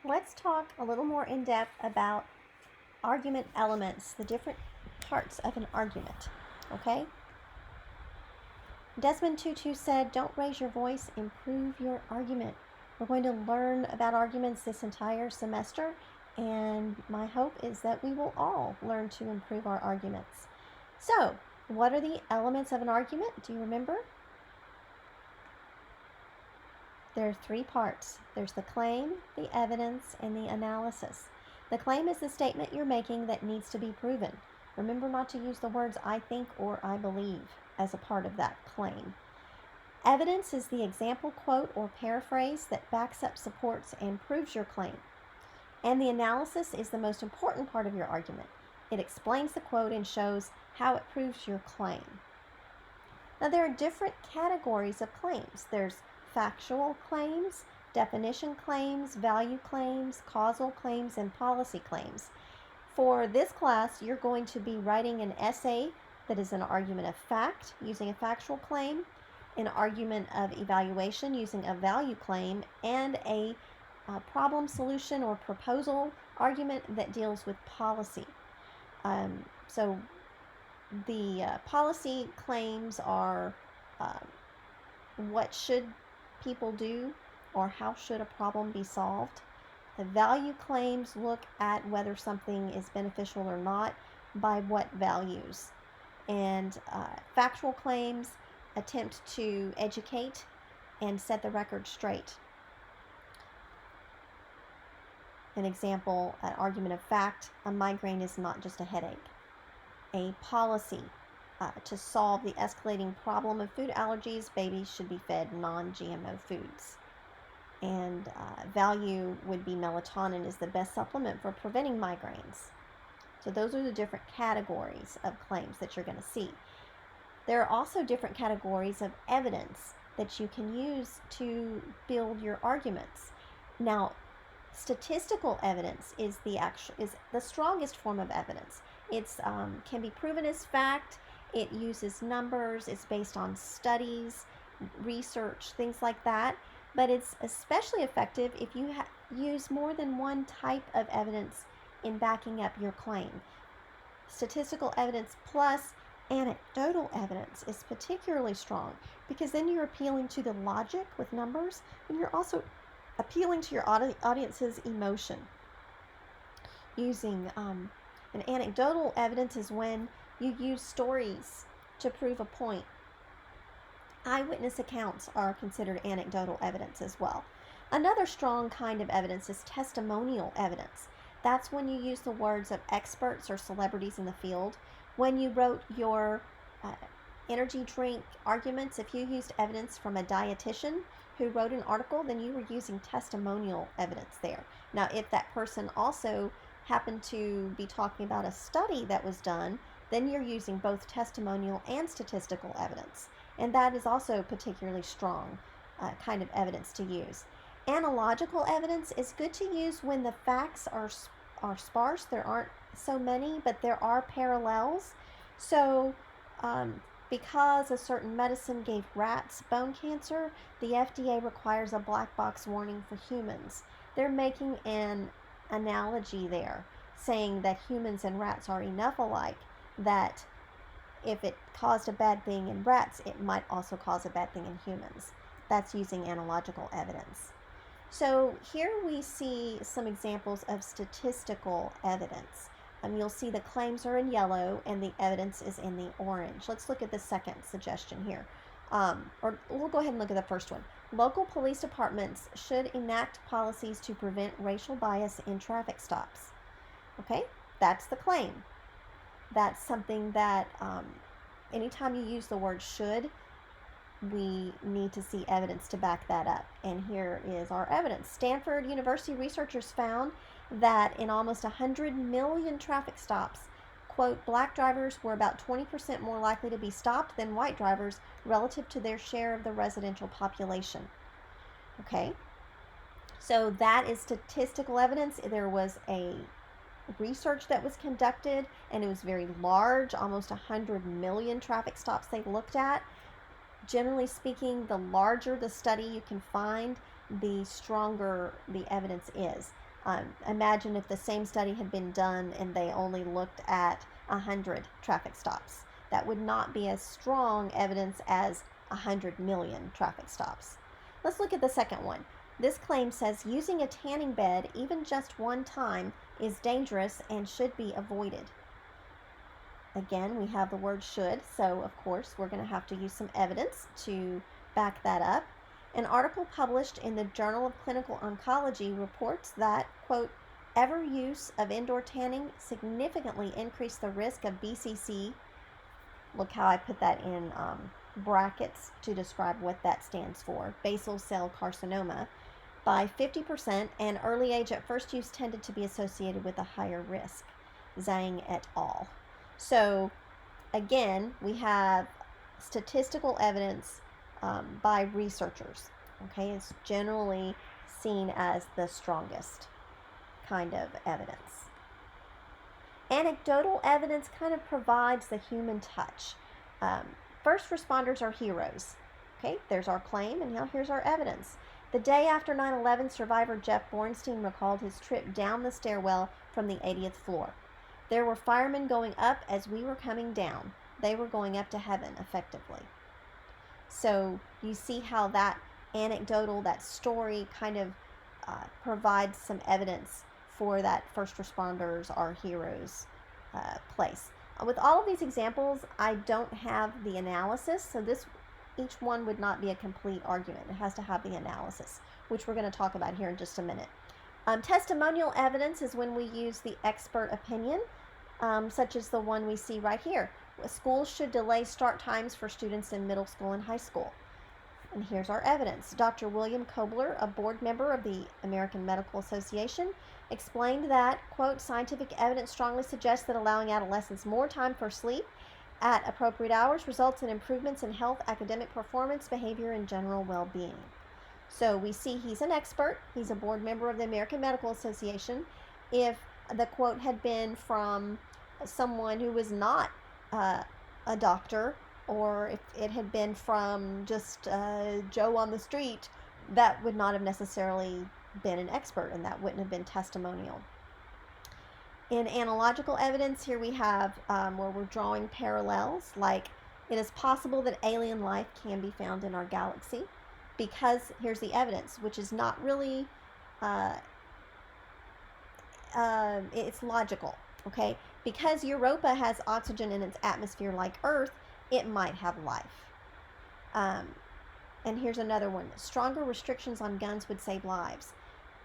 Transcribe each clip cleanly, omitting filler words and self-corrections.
let's talk a little more in depth about argument elements, the different parts of an argument. Okay? Desmond Tutu said, "Don't raise your voice, improve your argument." We're going to learn about arguments this entire semester, and my hope is that we will all learn to improve our arguments. So, what are the elements of an argument? Do you remember? There are three parts. There's the claim, the evidence, and the analysis. The claim is the statement you're making that needs to be proven. Remember not to use the words "I think" or "I believe" as a part of that claim. Evidence is the example quote or paraphrase that backs up, supports, and proves your claim. And the analysis is the most important part of your argument. It explains the quote and shows how it proves your claim. Now, there are different categories of claims. There's factual claims, definition claims, value claims, causal claims, and policy claims. For this class, you're going to be writing an essay that is an argument of fact using a factual claim, an argument of evaluation using a value claim, and a problem solution or proposal argument that deals with policy. So the policy claims are what should people do, or how should a problem be solved. The value claims look at whether something is beneficial or not, by what values. And factual claims attempt to educate and set the record straight. An example, an argument of fact: a migraine is not just a headache. A policy, to solve the escalating problem of food allergies, babies should be fed non-GMO foods. And value would be melatonin is the best supplement for preventing migraines. So those are the different categories of claims that you're going to see. There are also different categories of evidence that you can use to build your arguments. Now, statistical evidence is the strongest form of evidence. It's can be proven as fact. It uses numbers. It's based on studies, research, things like that. But it's especially effective if you use more than one type of evidence in backing up your claim. Statistical evidence plus anecdotal evidence is particularly strong, because then you're appealing to the logic with numbers, and you're also appealing to your audience's emotion. Using an anecdotal evidence is when you use stories to prove a point. Eyewitness accounts are considered anecdotal evidence as well. Another strong kind of evidence is testimonial evidence. That's when you use the words of experts or celebrities in the field. When you wrote your energy drink arguments, if you used evidence from a dietitian who wrote an article, then you were using testimonial evidence there. Now, if that person also happened to be talking about a study that was done, then you're using both testimonial and statistical evidence. And that is also particularly strong kind of evidence to use. Analogical evidence is good to use when the facts are sparse. There aren't so many, but there are parallels. So because a certain medicine gave rats bone cancer, the FDA requires a black box warning for humans. They're making an analogy there, saying that humans and rats are enough alike that if it caused a bad thing in rats, it might also cause a bad thing in humans. That's using analogical evidence. So here we see some examples of statistical evidence. You'll see the claims are in yellow and the evidence is in the orange. Let's look at the second suggestion here. Or we'll go ahead and look at the first one. Local police departments should enact policies to prevent racial bias in traffic stops. Okay, that's the claim. That's something that anytime you use the word should, we need to see evidence to back that up. And here is our evidence. Stanford University researchers found that in almost 100 million traffic stops, quote, black drivers were about 20% more likely to be stopped than white drivers relative to their share of the residential population. Okay, so that is statistical evidence. There was a research that was conducted, and it was very large, almost 100 million traffic stops they looked at. Generally speaking, the larger the study you can find, the stronger the evidence is. Imagine if the same study had been done and they only looked at 100 traffic stops. That would not be as strong evidence as 100 million traffic stops. Let's look at the second one. This claim says using a tanning bed even just one time is dangerous and should be avoided. Again, we have the word should, so of course we're going to have to use some evidence to back that up. An article published in the Journal of Clinical Oncology reports that, quote, ever use of indoor tanning significantly increased the risk of BCC. Look how I put that in brackets to describe what that stands for, basal cell carcinoma, by 50%, and early age at first use tended to be associated with a higher risk. Zhang et al. So, again, we have statistical evidence by researchers. Okay, it's generally seen as the strongest kind of evidence. Anecdotal evidence kind of provides the human touch. First responders are heroes. Okay, there's our claim, and now here's our evidence. The day after 9/11, survivor Jeff Bornstein recalled his trip down the stairwell from the 80th floor. There were firemen going up as we were coming down. They were going up to heaven, effectively. So you see how that anecdotal, that story kind of provides some evidence for that first responders are heroes place. With all of these examples, I don't have the analysis, so each one would not be a complete argument. It has to have the analysis, which we're going to talk about here in just a minute. Testimonial evidence is when we use the expert opinion, such as the one we see right here. Schools should delay start times for students in middle school and high school. And here's our evidence. Dr. William Kobler, a board member of the American Medical Association, explained that, quote, scientific evidence strongly suggests that allowing adolescents more time for sleep at appropriate hours results in improvements in health, academic performance, behavior, and general well-being. So we see he's an expert. He's a board member of the American Medical Association. If the quote had been from someone who was not a doctor, or if it had been from just Joe on the street, that would not have necessarily been an expert, and that wouldn't have been testimonial. In analogical evidence, here we have where we're drawing parallels, like it is possible that alien life can be found in our galaxy, because here's the evidence, which is not really, it's logical, okay? Because Europa has oxygen in its atmosphere like Earth, it might have life. And here's another one. Stronger restrictions on guns would save lives.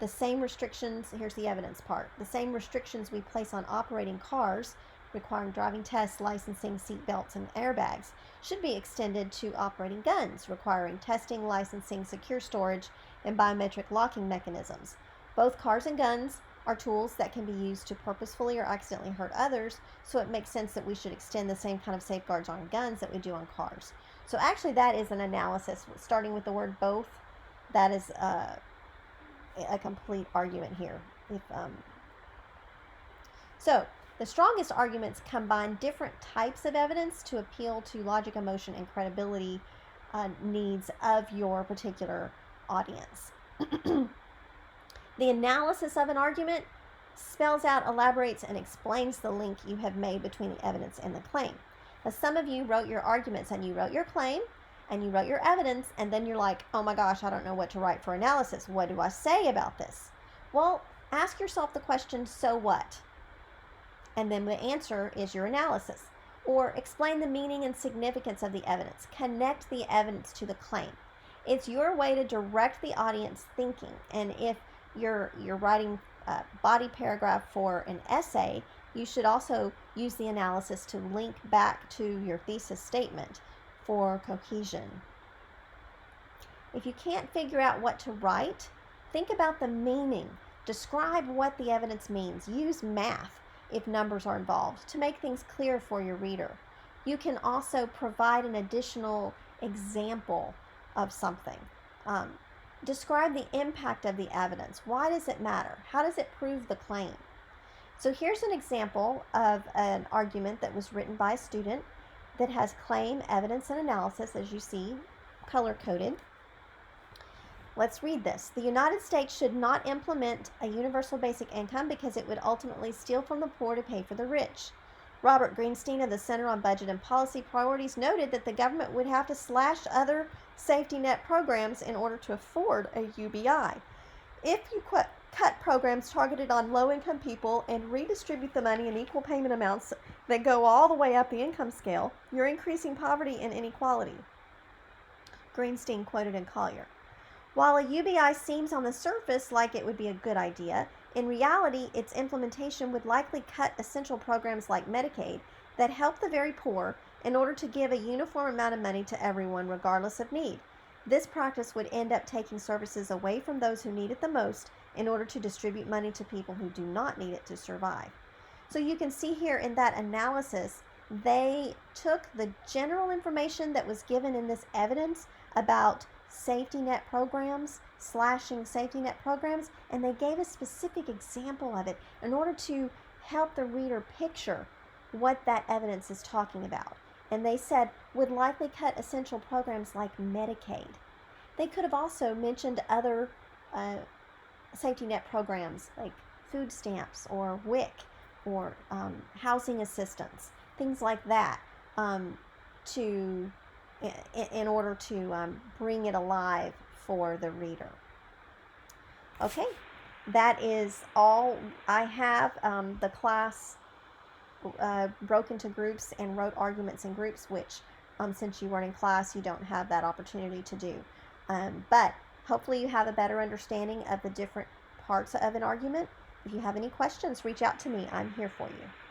The same restrictions, here's the evidence part, the same restrictions we place on operating cars, requiring driving tests, licensing, seat belts, and airbags, should be extended to operating guns, requiring testing, licensing, secure storage, and biometric locking mechanisms. Both cars and guns are tools that can be used to purposefully or accidentally hurt others, so it makes sense that we should extend the same kind of safeguards on guns that we do on cars. So actually that is an analysis, starting with the word both. That is a complete argument here. So the strongest arguments combine different types of evidence to appeal to logic, emotion, and credibility needs of your particular audience. The analysis of an argument spells out, elaborates, and explains the link you have made between the evidence and the claim. Now, some of you wrote your arguments and you wrote your claim and you wrote your evidence, and then you're like, oh my gosh, I don't know what to write for analysis. What do I say about this? Well, ask yourself the question, so what? And then the answer is your analysis. Or explain the meaning and significance of the evidence. Connect the evidence to the claim. It's your way to direct the audience thinking. And if you're writing a body paragraph for an essay, you should also use the analysis to link back to your thesis statement for cohesion. If you can't figure out what to write, think about the meaning. Describe what the evidence means. Use math if numbers are involved to make things clear for your reader. You can also provide an additional example of something. Describe the impact of the evidence. Why does it matter? How does it prove the claim? So here's an example of an argument that was written by a student that has claim, evidence, and analysis, as you see, color-coded. Let's read this. The United States should not implement a universal basic income because it would ultimately steal from the poor to pay for the rich. Robert Greenstein of the Center on Budget and Policy Priorities noted that the government would have to slash other safety net programs in order to afford a UBI. If you cut programs targeted on low-income people and redistribute the money in equal payment amounts that go all the way up the income scale, you're increasing poverty and inequality. Greenstein quoted in Collier. While a UBI seems on the surface like it would be a good idea, in reality, its implementation would likely cut essential programs like Medicaid that help the very poor in order to give a uniform amount of money to everyone regardless of need. This practice would end up taking services away from those who need it the most in order to distribute money to people who do not need it to survive. So you can see here in that analysis, they took the general information that was given in this evidence about safety net programs, slashing safety net programs, and they gave a specific example of it in order to help the reader picture what that evidence is talking about. And they said would likely cut essential programs like Medicaid. They could have also mentioned other safety net programs like food stamps or WIC or housing assistance, things like that, in order to bring it alive for the reader. Okay, that is all I have. The class broke into groups and wrote arguments in groups, which since you weren't in class, you don't have that opportunity to do. But hopefully you have a better understanding of the different parts of an argument. If you have any questions, reach out to me. I'm here for you.